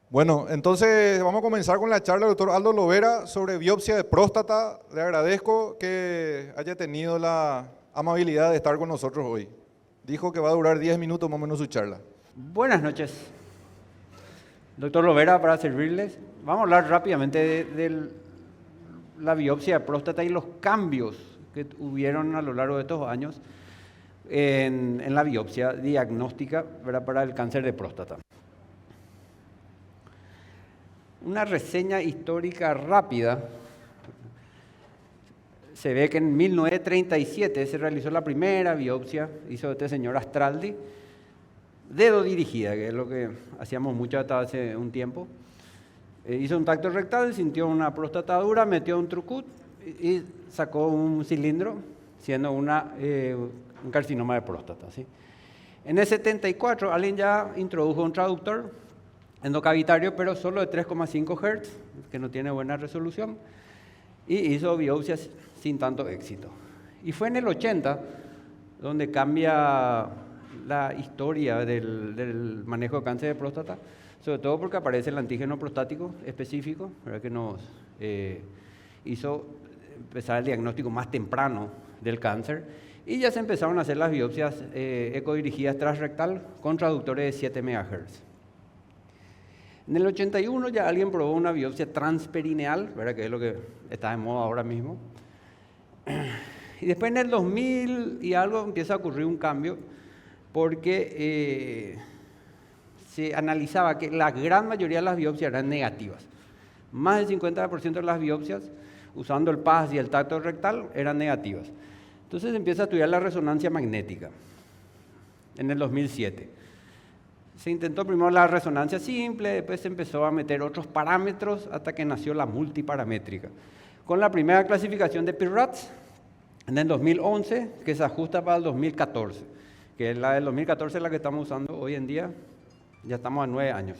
Bueno, entonces vamos a comenzar con la charla del doctor Aldo Lovera sobre biopsia de próstata. Le agradezco que haya tenido la amabilidad de estar con nosotros hoy. Dijo que va a durar 10 minutos más o menos su charla. Buenas noches, doctor Lovera, para servirles. Vamos a hablar rápidamente de la biopsia de próstata y los cambios que hubieron a lo largo de estos años en la biopsia diagnóstica, ¿verdad?, para el cáncer de próstata. Una reseña histórica rápida. Se ve que en 1937 se realizó la primera biopsia, hizo este señor Astraldi, dedo dirigida, que es lo que hacíamos mucho hasta hace un tiempo. Hizo un tacto rectal, sintió una próstata dura, metió un trucut y sacó un cilindro, siendo un carcinoma de próstata, ¿sí? En el 74 alguien ya introdujo un traductor endocavitario, pero solo de 3,5 Hz, que no tiene buena resolución, y hizo biopsias sin tanto éxito. Y fue en el 80 donde cambia la historia del manejo de cáncer de próstata, sobre todo porque aparece el antígeno prostático específico, ¿verdad?, que nos hizo empezar el diagnóstico más temprano del cáncer, y ya se empezaron a hacer las biopsias ecodirigidas transrectal con traductores de 7 MHz. En el 81 ya alguien probó una biopsia transperineal, ¿verdad?, que es lo que está de moda ahora mismo. Y después en el 2000 y algo empieza a ocurrir un cambio, porque se analizaba que la gran mayoría de las biopsias eran negativas. Más del 50% de las biopsias, usando el PAS y el tacto rectal, eran negativas. Entonces empieza a estudiar la resonancia magnética en el 2007. Se intentó primero la resonancia simple, después se empezó a meter otros parámetros hasta que nació la multiparamétrica, con la primera clasificación de PIRATS en el 2011, que se ajusta para el 2014, que es la del 2014 la que estamos usando hoy en día. Ya estamos a 9 años.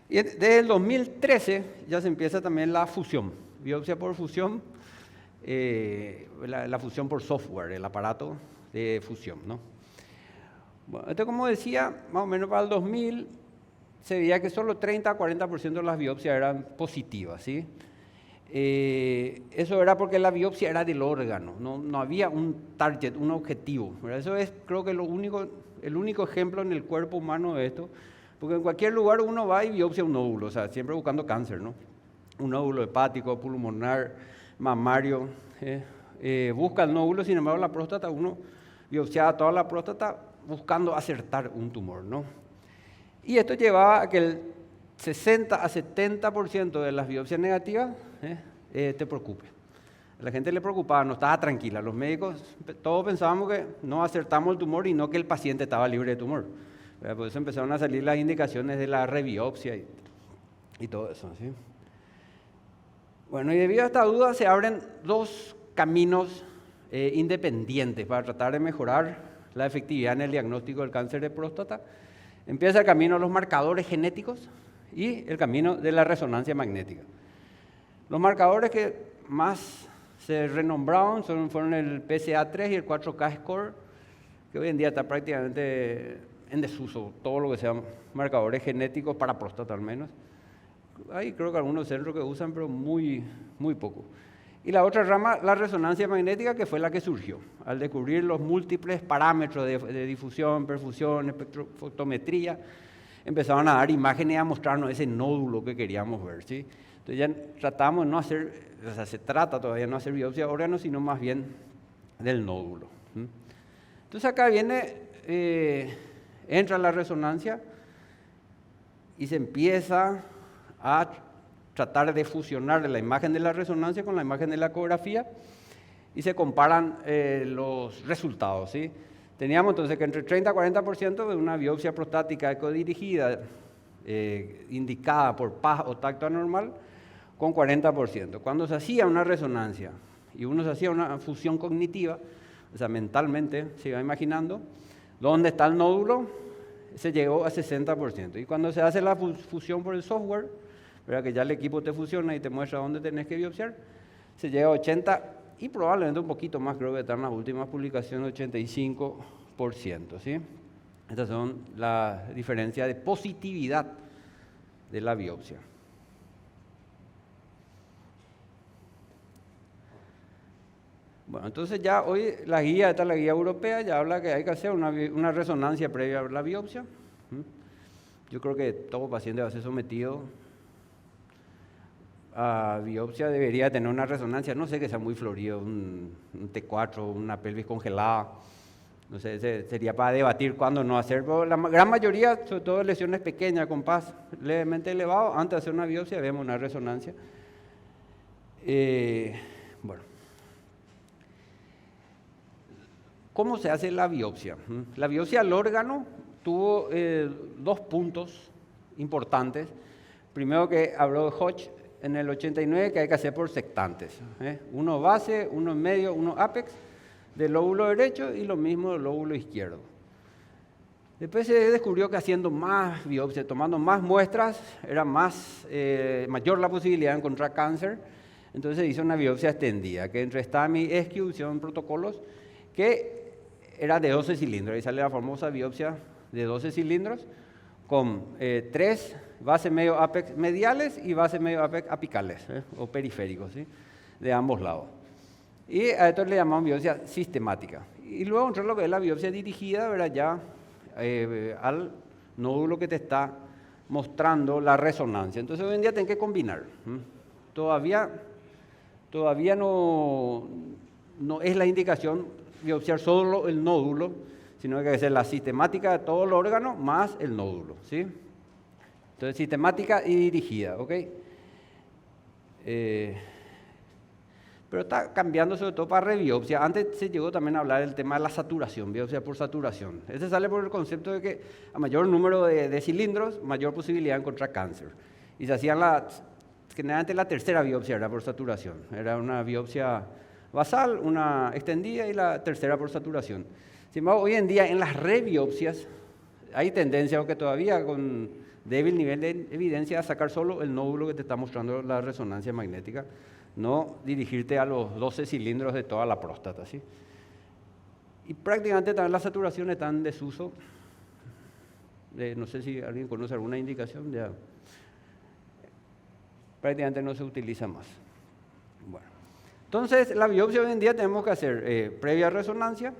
Y desde el 2013 ya se empieza también la fusión, biopsia por fusión, la fusión por software, el aparato de fusión, ¿no? Bueno, esto, como decía, más o menos para el 2000 se veía que solo 30 a 40% de las biopsias eran positivas, ¿sí? Eso era porque la biopsia era del órgano, no había un target, un objetivo, ¿verdad? Eso es, creo que el único ejemplo en el cuerpo humano de esto, porque en cualquier lugar uno va y biopsia un nódulo, o sea, siempre buscando cáncer, ¿no? Un nódulo hepático, pulmonar, mamario, busca el nódulo. Sin embargo, la próstata, uno biopsiaba toda la próstata buscando acertar un tumor, ¿no? Y esto llevaba a que el 60 a 70% de las biopsias negativas te preocupe. A la gente le preocupaba, no estaba tranquila. Los médicos, todos pensábamos que no acertamos el tumor y no que el paciente estaba libre de tumor. Por eso empezaron a salir las indicaciones de la rebiopsia y todo eso, ¿sí? Bueno, y debido a esta duda se abren dos caminos independientes para tratar de mejorar la efectividad en el diagnóstico del cáncer de próstata. Empieza el camino de los marcadores genéticos y el camino de la resonancia magnética. Los marcadores que más se renombraron fueron el PSA3 y el 4K score, que hoy en día está prácticamente en desuso, todo lo que sean marcadores genéticos para próstata al menos. Hay creo que algunos centros que usan, pero muy poco. Y la otra rama, la resonancia magnética, que fue la que surgió al descubrir los múltiples parámetros de difusión, perfusión, espectrofotometría. Empezaron a dar imágenes y a mostrarnos ese nódulo que queríamos ver, ¿sí? Entonces ya tratamos de no hacer, o sea, se trata todavía de no hacer biopsia de órganos, sino más bien del nódulo. Entonces acá entra la resonancia y se empieza a tratar de fusionar la imagen de la resonancia con la imagen de la ecografía y se comparan los resultados, ¿sí? Teníamos entonces que entre 30 a 40% de una biopsia prostática ecodirigida indicada por PAS o tacto anormal con 40%. Cuando se hacía una resonancia y uno se hacía una fusión cognitiva, o sea, mentalmente se iba imaginando dónde está el nódulo, se llegó a 60%. Y cuando se hace la fusión por el software, ¿verdad?, que ya el equipo te fusiona y te muestra dónde tenés que biopsiar, se llega a 80% y probablemente un poquito más, creo que están las últimas publicaciones, 85%, ¿sí? Estas son las diferencias de positividad de la biopsia. Bueno, entonces ya hoy la guía, esta es la guía europea, ya habla que hay que hacer una resonancia previa a la biopsia. Yo creo que todo paciente va a ser sometido a biopsia, debería tener una resonancia, no sé que sea muy florido, un T4, una pelvis congelada. No sé, sería para debatir cuándo no hacer, pero la gran mayoría, sobre todo lesiones pequeñas con PAS levemente elevado, antes de hacer una biopsia vemos una resonancia. Bueno, ¿cómo se hace la biopsia? La biopsia al órgano tuvo dos puntos importantes. Primero, que habló Hodge en el 89, que hay que hacer por sectantes. Uno base, uno medio, uno apex del lóbulo derecho y lo mismo del lóbulo izquierdo. Después se descubrió que haciendo más biopsias, tomando más muestras, era mayor la posibilidad de encontrar cáncer. Entonces se hizo una biopsia extendida, que entre STAMI y ESCU hicieron protocolos que era de 12 cilindros. Ahí sale la famosa biopsia de 12 cilindros con 3 bases medio apex mediales y bases medio apex apicales o periféricos, ¿sí? De ambos lados. Y a esto le llamamos biopsia sistemática. Y luego entró lo que es la biopsia dirigida, ¿verdad? Ya al nódulo que te está mostrando la resonancia. Entonces hoy en día tienen que combinar. Todavía no es la indicación biopsiar solo el nódulo, sino que hay que hacer la sistemática de todo el órgano más el nódulo, ¿sí? Entonces sistemática y dirigida, ¿ok? Pero está cambiando sobre todo para rebiopsia. Antes se llegó también a hablar del tema de la saturación, biopsia por saturación. Este sale por el concepto de que a mayor número de cilindros, mayor posibilidad de encontrar cáncer. Y se hacían generalmente la tercera biopsia era por saturación. Era una biopsia basal, una extendida y la tercera por saturación. Sin embargo, hoy en día en las rebiopsias hay tendencia, aunque todavía con débil nivel de evidencia, a sacar solo el nódulo que te está mostrando la resonancia magnética, no dirigirte a los 12 cilindros de toda la próstata, ¿sí? Y prácticamente también las saturaciones están en desuso. No sé si alguien conoce alguna indicación, ya prácticamente no se utiliza más. Bueno, entonces la biopsia hoy en día tenemos que hacer previa resonancia.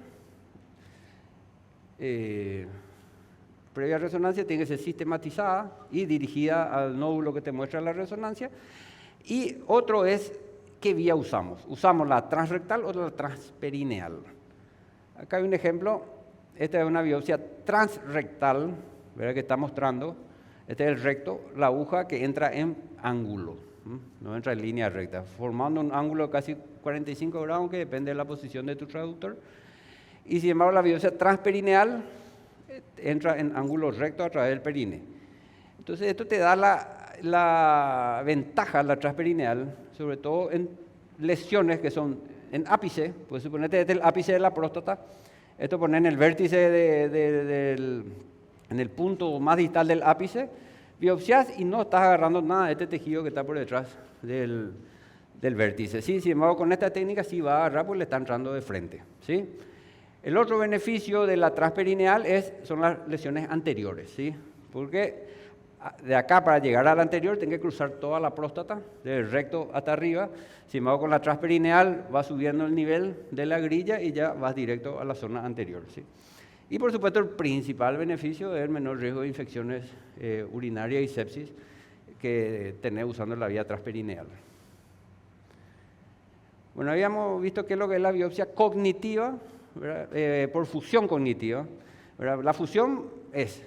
Previa resonancia tiene que ser sistematizada y dirigida al nódulo que te muestra la resonancia. Y otro es, ¿qué vía usamos? ¿Usamos la transrectal o la transperineal? Acá hay un ejemplo. Esta es una biopsia transrectal, ¿verdad? Que está mostrando. Este es el recto, la aguja que entra en ángulo, no entra en línea recta, formando un ángulo de casi 45 grados, que depende de la posición de tu traductor. Y sin embargo, la biopsia transperineal entra en ángulo recto a través del perine. Entonces, esto te da la ventaja, la transperineal, sobre todo en lesiones que son en ápice, pues suponete desde el ápice de la próstata, esto pone en el vértice en el punto más distal del ápice, biopsias y no estás agarrando nada de este tejido que está por detrás del vértice, ¿sí? Sin embargo, con esta técnica sí va a agarrar porque le está entrando de frente, ¿sí? El otro beneficio de la transperineal son las lesiones anteriores, ¿sí? Porque de acá para llegar a la anterior tengo que cruzar toda la próstata, del recto hasta arriba. Sin embargo, con la transperineal vas subiendo el nivel de la grilla y ya vas directo a la zona anterior, ¿sí? Y por supuesto el principal beneficio es el menor riesgo de infecciones urinarias y sepsis que tenés usando la vía transperineal. Bueno, habíamos visto qué es lo que es la biopsia cognitiva, por fusión cognitiva, ¿verdad? La fusión es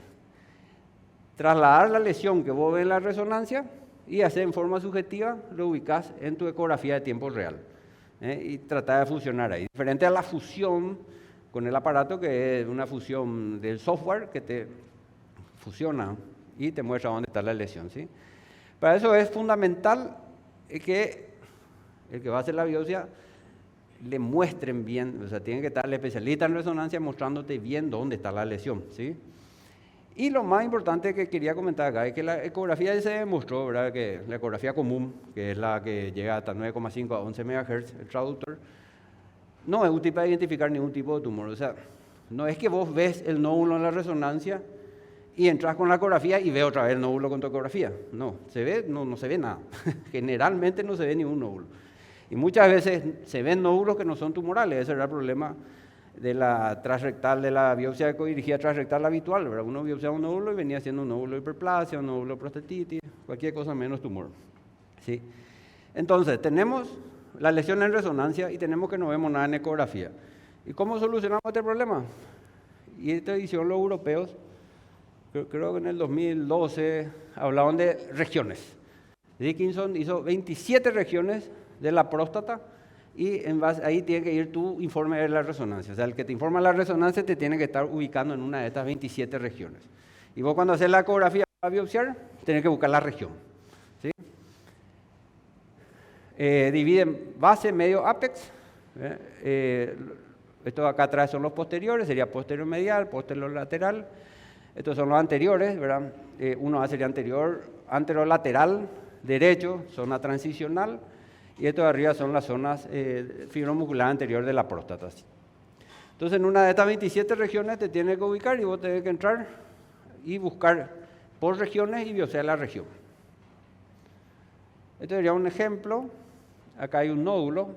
trasladar la lesión que vos ves en la resonancia y hacer en forma subjetiva, lo ubicás en tu ecografía de tiempo real, y tratar de fusionar ahí. Diferente a la fusión con el aparato, que es una fusión del software que te fusiona y te muestra dónde está la lesión, ¿sí? Para eso es fundamental que el que va a hacer la biopsia le muestren bien, o sea, tiene que estar el especialista en resonancia mostrándote bien dónde está la lesión, ¿sí? Y lo más importante que quería comentar acá es que la ecografía ya se demostró, ¿verdad? Que la ecografía común, que es la que llega hasta 9,5 a 11 MHz, el traductor, no es útil para identificar ningún tipo de tumor. O sea, No es que vos ves el nódulo en la resonancia y entras con la ecografía y ves otra vez el nódulo con tu ecografía. No, no se ve nada. Generalmente no se ve ningún nódulo. Y muchas veces se ven nódulos que no son tumorales. Ese era el problema de la transrectal, de la biopsia codirigida transrectal habitual, ¿verdad? Uno biopsiaba un nódulo y venía siendo un nódulo de hiperplasia, un nódulo de prostatitis, cualquier cosa menos tumor. ¿Sí? Entonces, tenemos la lesión en resonancia y tenemos que no vemos nada en ecografía. ¿Y cómo solucionamos este problema? Y esta hicieron los europeos, creo que en el 2012, hablaban de regiones. Dickinson hizo 27 regiones de la próstata y en base, ahí tiene que ir tu informe de la resonancia. O sea, el que te informa de la resonancia te tiene que estar ubicando en una de estas 27 regiones. Y vos cuando haces la ecografía para biopsiar, tenés que buscar la región. ¿Sí? Dividen base, medio, apex. Estos acá atrás son los posteriores, sería posterior medial, posterior lateral. Estos son los anteriores, ¿verdad? Uno sería anterolateral, derecho, zona transicional. Y estos de arriba son las zonas fibromuscular anterior de la próstata. Entonces, en una de estas 27 regiones te tienes que ubicar y vos tenés que entrar y buscar por regiones y biopsiar la región. Este sería un ejemplo. Acá hay un nódulo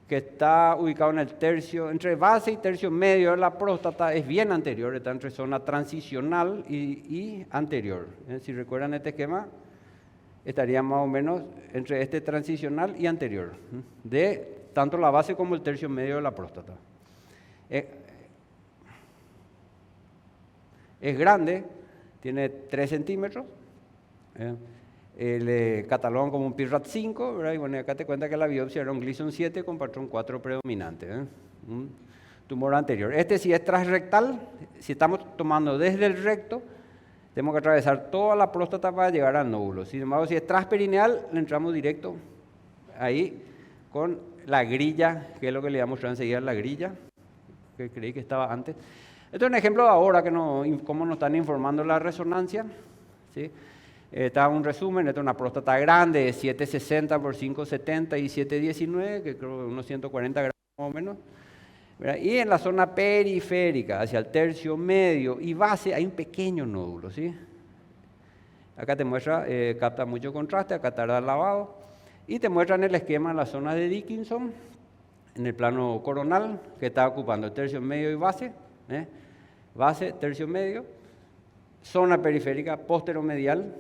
que está ubicado en el tercio, entre base y tercio medio de la próstata, es bien anterior, está entre zona transicional y anterior. Si recuerdan este esquema, estaría más o menos entre este transicional y anterior, de tanto la base como el tercio medio de la próstata. Es grande, tiene 3 centímetros, le catalogan como un PIRAT 5, ¿verdad? Y bueno, acá te cuenta que la biopsia era un Gleason 7 con patrón 4 predominante, un tumor anterior. Este sí es transrectal, si estamos tomando desde el recto, tenemos que atravesar toda la próstata para llegar al nódulo. Sin embargo, si es transperineal, le entramos directo ahí con la grilla, que es lo que le voy a mostrar enseguida, la grilla, que creí que estaba antes. Esto es un ejemplo de ahora, cómo nos están informando la resonancia. ¿Sí? Está un resumen, esta es una próstata grande de 760 por 570 y 719, que creo que unos 140 gramos más o menos. ¿Verdad? Y en la zona periférica, hacia el tercio medio y base, hay un pequeño nódulo, ¿sí? Acá te muestra, capta mucho contraste, acá tarda el lavado, y te muestra en el esquema la zona de Dickinson, en el plano coronal, que está ocupando el tercio medio y base, base, tercio medio, zona periférica, posteromedial,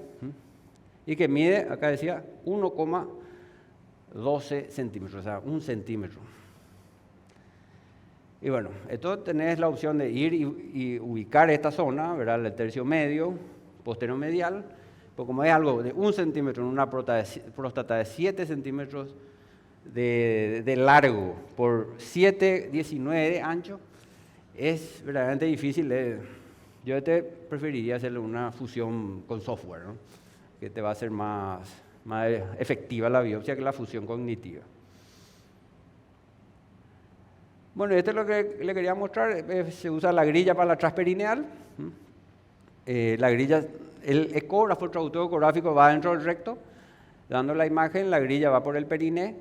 y que mide, acá decía, 1,12 centímetros, o sea, 1 centímetro. Y bueno, esto tenés la opción de ir y ubicar esta zona, ¿verdad? El tercio medio, posteromedial, pues como es algo de 1 centímetro en una próstata de 7 centímetros de largo por 7,19 de ancho, es verdaderamente difícil. Yo preferiría hacerle una fusión con software, ¿no? Que te va a hacer más efectiva la biopsia que la fusión cognitiva. Bueno, esto es lo que le quería mostrar. Se usa la grilla para la transperineal. La grilla, el ecógrafo, el traductor ecográfico va dentro del recto, dando la imagen, la grilla va por el periné.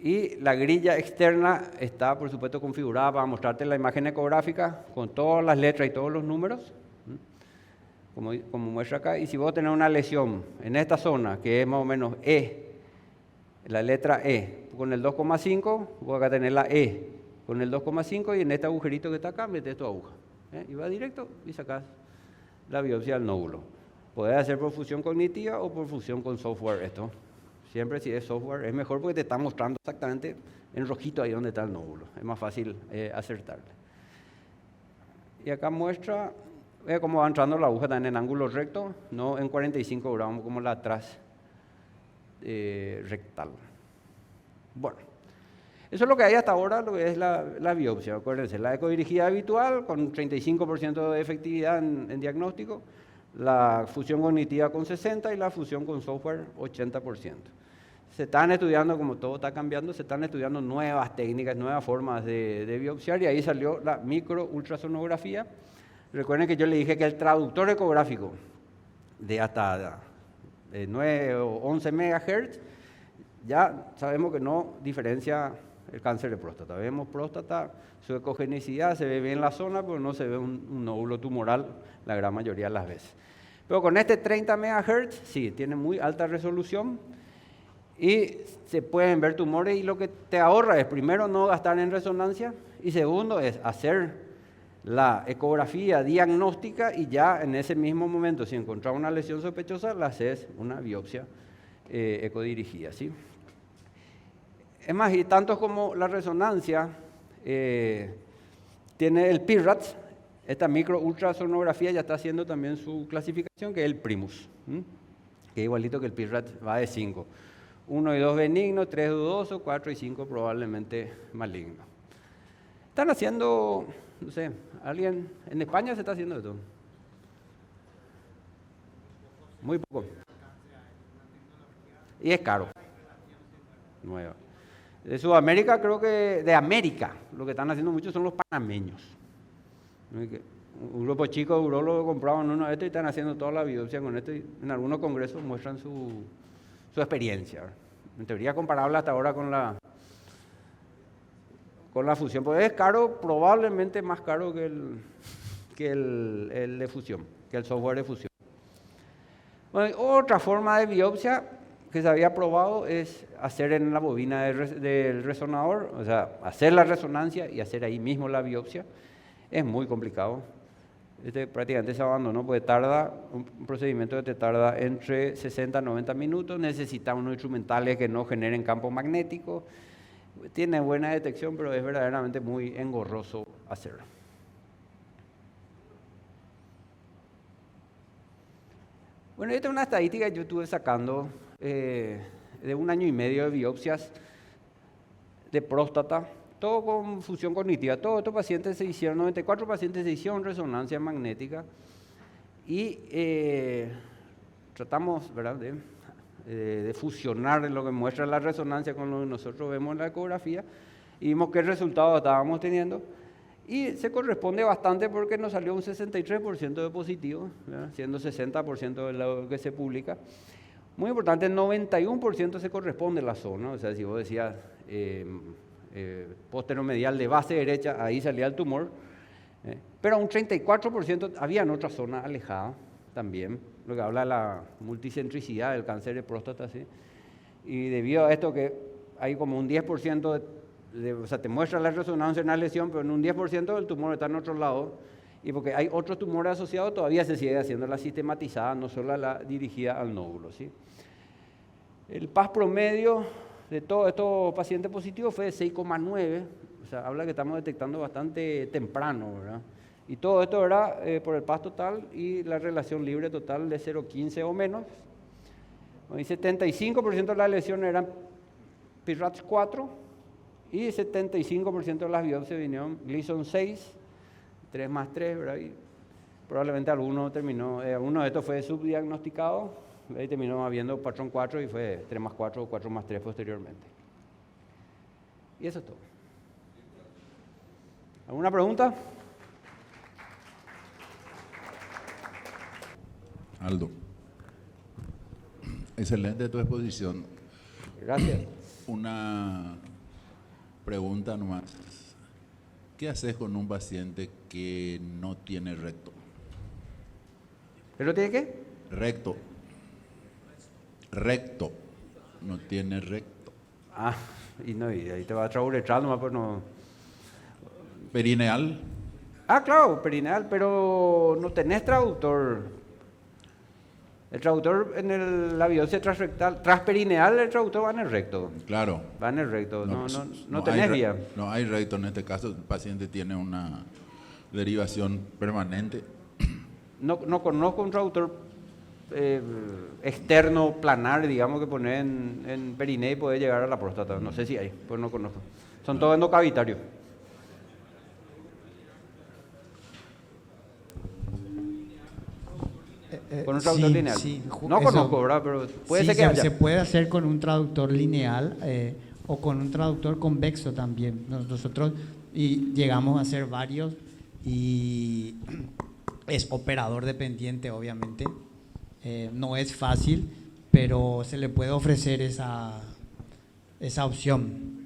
Y la grilla externa está, por supuesto, configurada para mostrarte la imagen ecográfica con todas las letras y todos los números, como muestra acá. Y si vos tenés una lesión en esta zona, que es más o menos E, la letra E, con el 2,5, vos acá tenés la E, con el 2,5 y en este agujerito que está acá, metés tu aguja. Y va directo y sacás la biopsia del nódulo. Podés hacer por fusión cognitiva o por fusión con software esto. Siempre si es software es mejor porque te está mostrando exactamente en rojito ahí donde está el nódulo. Es más fácil acertarle. Y acá muestra cómo va entrando la aguja también en ángulo recto, no en 45 grados como la atrás rectal. Bueno, eso es lo que hay hasta ahora, lo que es la biopsia. Acuérdense, la ecodirigida habitual con 35% de efectividad en diagnóstico, la fusión cognitiva con 60% y la fusión con software 80%. Se están estudiando, como todo está cambiando, se están estudiando nuevas técnicas, nuevas formas de biopsiar y ahí salió la microultrasonografía. Recuerden que yo le dije que el traductor ecográfico de hasta 9 o 11 MHz, ya sabemos que no diferencia el cáncer de próstata. Vemos próstata, su ecogenicidad, se ve bien la zona, pero no se ve un nódulo tumoral la gran mayoría de las veces. Pero con este 30 MHz, sí, tiene muy alta resolución y se pueden ver tumores, y lo que te ahorra es, primero, no gastar en resonancia, y segundo, es hacer la ecografía diagnóstica y ya en ese mismo momento, si encontrar una lesión sospechosa, la haces una biopsia ecodirigida, ¿sí? Es más, y tanto como la resonancia, tiene el PIRADS, esta microultrasonografía ya está haciendo también su clasificación, que es el Primus, que es igualito que el PIRADS, va de 5. 1 y 2 benigno, 3 dudoso, 4 y 5 probablemente maligno. Están haciendo, no sé, alguien en España se está haciendo esto. Muy poco. Y es caro. Nueva. De Sudamérica, creo que de América, lo que están haciendo muchos son los panameños. Un grupo chico de urólogos compraban uno de estos y están haciendo toda la biopsia con esto, y en algunos congresos muestran su experiencia. En teoría comparable hasta ahora con la fusión, porque es caro, probablemente más caro que el de fusión, que el software de fusión. Bueno, otra forma de biopsia que se había probado es hacer en la bobina del resonador, o sea, hacer la resonancia y hacer ahí mismo la biopsia. Es muy complicado. Prácticamente se abandonó porque tarda, un procedimiento que te tarda entre 60 y 90 minutos, necesita unos instrumentales que no generen campo magnético, tiene buena detección, pero es verdaderamente muy engorroso hacerlo. Bueno, esta es una estadística que yo estuve sacando de 1 año y medio de biopsias de próstata, todo con fusión cognitiva. Todos estos pacientes se hicieron, 94 pacientes se hicieron resonancia magnética y tratamos, ¿verdad?, de fusionar lo que muestra la resonancia con lo que nosotros vemos en la ecografía y vimos qué resultados estábamos teniendo. Y se corresponde bastante porque nos salió un 63% de positivo, ¿verdad?, siendo 60% de lo que se publica. Muy importante, 91% se corresponde a la zona, o sea, si vos decías posteromedial de base derecha, ahí salía el tumor, pero un 34% había en otra zona alejada también, lo que habla de la multicentricidad del cáncer de próstata, ¿sí? Y debido a esto que hay como un 10%, o sea, te muestra la resonancia en la lesión, pero en un 10% del tumor está en otro lado, y porque hay otros tumores asociados, todavía se sigue haciendo la sistematizada, no solo la dirigida al nódulo, ¿sí? El PAS promedio de todos estos pacientes positivos fue de 6,9, o sea, habla que estamos detectando bastante temprano, ¿verdad? Y todo esto era por el PAS total y la relación libre total de 0,15 o menos. Y 75% de las lesiones eran PIRADS 4 y 75% de las biopsias vinieron Gleason 6, 3 más 3, ¿verdad? Y probablemente alguno de estos fue subdiagnosticado, ahí terminó habiendo patrón 4 y fue 3 más 4 o 4 más 3 posteriormente. Y eso es todo. ¿Alguna pregunta? Aldo, excelente tu exposición. Gracias. Una pregunta nomás. ¿Qué haces con un paciente que no tiene recto? ¿Pero tiene qué? Recto. Recto. No tiene recto. Ah, y ahí te va a trauretrar nomás, pero no. Perineal. Ah, claro, perineal, pero no tenés traductor. El traductor en la biopsia transrectal, transperineal, el traductor va en el recto. Claro. Va en el recto, no hay tenés vía. No hay recto en este caso, el paciente tiene una derivación permanente. No conozco un traductor externo planar, digamos, que poner en perineo y poder llegar a la próstata. No sé si hay, pues no conozco. Son todos endocavitarios. Con un traductor lineal. Sí, no conozco, ¿verdad? Pero puede ser que haya. Se puede hacer con un traductor lineal o con un traductor convexo también. Nosotros llegamos a hacer varios y es operador dependiente, obviamente. No es fácil, pero se le puede ofrecer esa opción.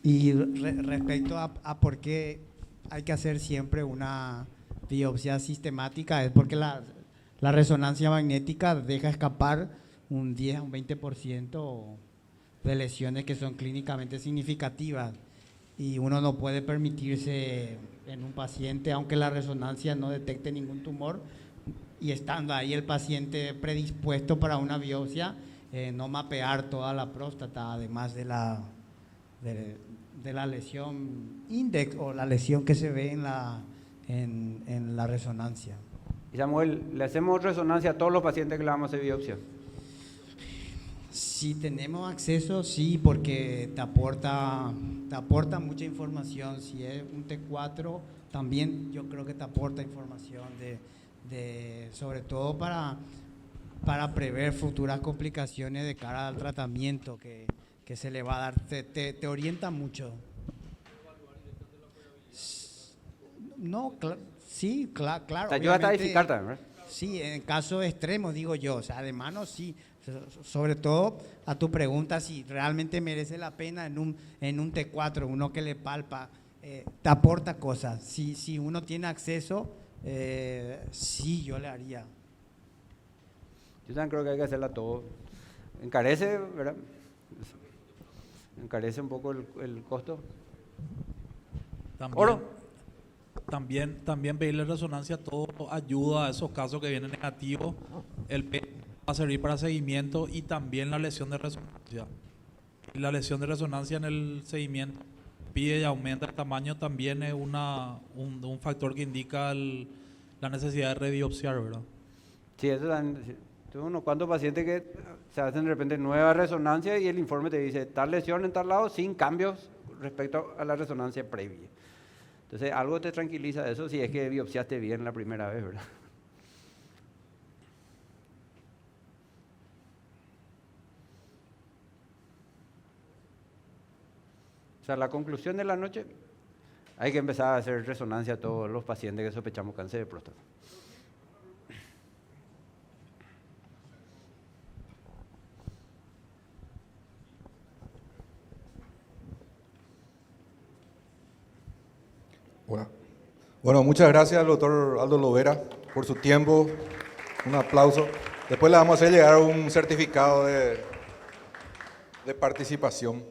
Y respecto a por qué hay que hacer siempre una biopsia sistemática, es porque la resonancia magnética deja escapar un 10 a un 20% de lesiones que son clínicamente significativas. Y uno no puede permitirse en un paciente, aunque la resonancia no detecte ningún tumor, y estando ahí el paciente predispuesto para una biopsia, no mapear toda la próstata, además de la lesión index o la lesión que se ve en la resonancia. Y Samuel, ¿le hacemos resonancia a todos los pacientes que le vamos a hacer biopsia? Si tenemos acceso, sí, porque te aporta mucha información. Si es un T4, también yo creo que te aporta información sobre todo para prever futuras complicaciones de cara al tratamiento que se le va a dar. Te orienta mucho. No, sí, claro. Te ayuda a estadificar también, ¿verdad? Sí, en casos extremos, digo yo, o sea, de mano sí. Sobre todo a tu pregunta, si realmente merece la pena en un T4, uno que le palpa, te aporta cosas. Si uno tiene acceso, sí, yo le haría. Yo también creo que hay que hacerla todo. Encarece, ¿verdad? Encarece un poco el costo. También, Oro. también pedirle resonancia, todo ayuda a esos casos que vienen negativos. El PET va a servir para seguimiento y también la lesión de resonancia. Y la lesión de resonancia en el seguimiento pide y aumenta el tamaño, también es un factor que indica la necesidad de rebiopsiar, ¿verdad? Sí, eso también. Sí. Tengo unos cuantos pacientes que se hacen de repente nueva resonancia y el informe te dice tal lesión en tal lado sin cambios respecto a la resonancia previa. Entonces, algo te tranquiliza de eso si es que biopsiaste bien la primera vez, ¿verdad? O sea, la conclusión de la noche, hay que empezar a hacer resonancia a todos los pacientes que sospechamos cáncer de próstata. Bueno, muchas gracias al doctor Aldo Lovera por su tiempo. Un aplauso. Después le vamos a hacer llegar un certificado de participación.